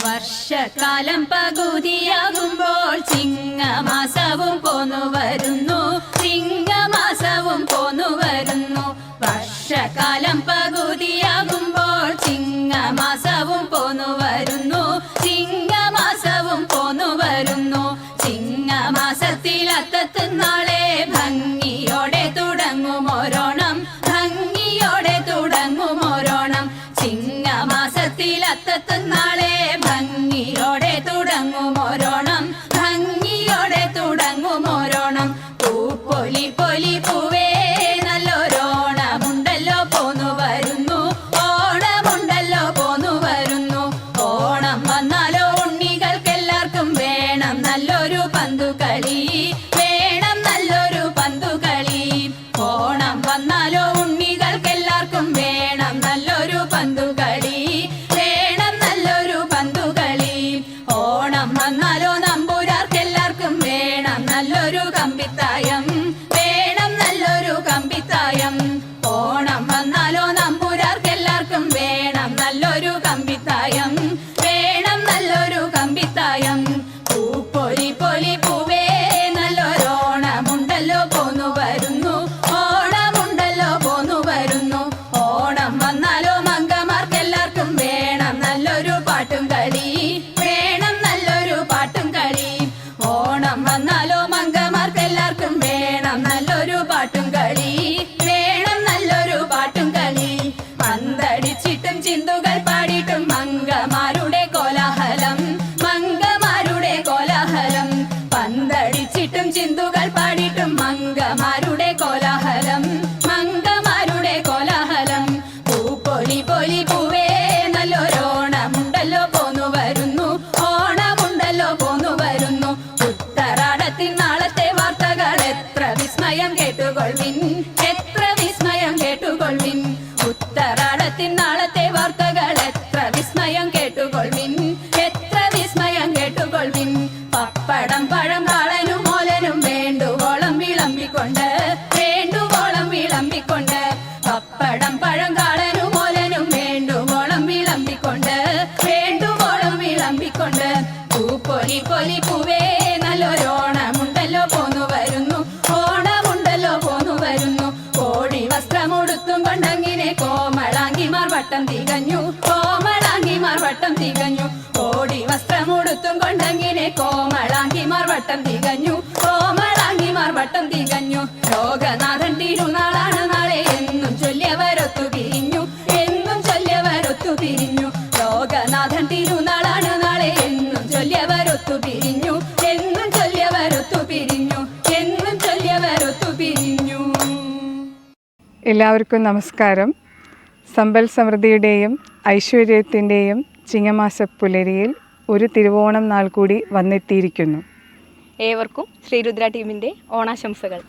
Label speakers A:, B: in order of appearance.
A: വർഷക്കാലം പകുതിയാകുമ്പോൾ ചിങ്ങമാസവും പോന്നു വരുന്നു, ചിങ്ങമാസവും പോന്നു വരുന്നു. വർഷക്കാലം പകുതിയാകുമ്പോൾ ചിങ്ങമാസവും പോന്നു വരുന്നു, ചിങ്ങമാസവും പോന്നു വരുന്നു. ചിങ്ങമാസത്തിൽ അത്തത്തിനാളെ ഭംഗിയോടെ തുടങ്ങുമോരോണം, ഭംഗിയോടെ തുടങ്ങുമോരോണം. ചിങ്ങമാസത്തിൽ അത്തത്തിനാളെ ഭംഗിയോടെ തുടങ്ങുമോരോണം, ഭംഗിയോടെ തുടങ്ങുമോരോണം. പൂപ്പൊലി പൊലി പൂവേ നല്ലൊരോണമുണ്ടല്ലോ പോന്നു വരുന്നു, ഓണമുണ്ടല്ലോ പോന്നു വരുന്നു. ഓണം വന്നാലോ ഉണ്ണികൾക്കെല്ലാവർക്കും വേണം നല്ലൊരു പന്തുകളി, വേണം നല്ലൊരു പന്തുകളി. ഓണം വന്നാലോ ഉണ്ണികൾക്കെല്ലാവർക്കും വേണം നല്ലൊരു പന്തുകളി, വേണം നല്ലൊരു പന്തുകളി. ഓണം വന്നാലോ നമ്പൂരാർക്കെല്ലാവർക്കും വേണം നല്ലൊരു കമ്പിത്തായം, വേണം നല്ലൊരു കമ്പിത്തായം. ഓണം വന്നാലോ നമ്പൂരാർക്കെല്ലാവർക്കും വേണം നല്ലൊരു കമ്പിത്തായം, വേണം നല്ലൊരു കമ്പിത്തായം. പൂപ്പൊലി പൊലി പൂവേ നല്ലൊരോണമുണ്ടല്ലോ പോന്നു വരുന്നു, ഓണമുണ്ടല്ലോ പോന്നു വരുന്നു. ഓണം വന്നാലോ മംഗമാർക്കെല്ലാവർക്കും വേണം നല്ലൊരു പാട്ടും കളി, വേണം നല്ലൊരു പാട്ടും കളി. ഓണം വന്നാലോ മംഗമാർക്കെല്ലാവർക്കും വേണം നല്ലൊരു പാട്ടും കളി, വേണം നല്ലൊരു പാട്ടും കളി. പന്തടിച്ചിട്ടും ചിന്തുകൾ പാടിയിട്ടും മംഗമാരുടെ കോലാഹലം, മംഗമാരുടെ കോലാഹലം. പന്തടിച്ചിട്ടും ചിന്തുകൾ പാടിയിട്ടും മംഗമാരുടെ കോലാഹലം, മംഗമാരുടെ കോലാഹലം. പൂപ്പൊലി പൊലി പൂവേ നല്ലൊരോണമുണ്ടല്ലോ പോന്നു വരുന്നു, ഓണമുണ്ടല്ലോ പോന്നു വരുന്നു. ഉത്തരാടത്തിൻ നാളത്തെ വാർത്തകൾ എത്ര വിസ്മയം കേട്ടുകൊള്ളിൻ, എത്ര വിസ്മയം കേട്ടുകൊള്ളിൻ. ഉത്തരാടത്തിൻ നാളത്തെ വാർത്തകൾ എത്ര വിസ്മയം കേട്ടുകൊള്ളിൻ, എത്ര വിസ്മയം കേട്ടുകൊള്ളിൻ. പപ്പടം പഴം കാളനും മോലനും വേണ്ടുവോളം വിളമ്പിക്കൊണ്ട്, വേണ്ടുവോളം വിളമ്പിക്കൊണ്ട്. പപ്പടം പഴം കാളനും മോലനും വേണ്ടുവോളം വിളമ്പിക്കൊണ്ട്, വേണ്ടുവോളം വിളമ്പിക്കൊണ്ട്. പൂപ്പൊലി പൊലി പൂവേ നല്ലൊരോണമുണ്ടല്ലോ പോന്നു വരുന്നു, ഓണമുണ്ടല്ലോ പോന്നു വരുന്നു. കോടി വസ്ത്രമുടുത്തും കൊണ്ടങ്ങിനെ കോമളാങ്കിമാർ വട്ടം തികഞ്ഞു, കോമളാങ്കിമാർ വട്ടം തികഞ്ഞു. കോടി വസ്ത്രമുടുത്തും കൊണ്ടങ്ങിനെ കോമളാങ്കിമാർ വട്ടം തികഞ്ഞു, കോമളാങ്കിമാർ വട്ടം തികഞ്ഞു. ലോകനാഥൻ തിരുനാളാണ് നാളെ എന്നും ചൊല്ലിയവരൊത്തു പിരിഞ്ഞു, എന്നും ചൊല്ലിയവരൊത്തു പിരിഞ്ഞു. ലോകനാഥൻ തിരുനാളാണ് നാളെ എന്നും ചൊല്ലിയവരൊത്തു പിരിഞ്ഞു, എന്നും ചൊല്ലിയവരൊത്തു പിരിഞ്ഞു, എന്നും ചൊല്ലിയവരൊത്തു പിരിഞ്ഞു.
B: എല്ലാവർക്കും നമസ്കാരം. സമ്പൽ സമൃദ്ധിയുടെയും ഐശ്വര്യത്തിൻ്റെയും ചിങ്ങമാസ പുലരിയിൽ ഒരു തിരുവോണം നാൾ കൂടി വന്നെത്തിയിരിക്കുന്നു.
C: ഏവർക്കും ശ്രീരുദ്ര ടീമിൻ്റെ ഓണാശംസകൾ.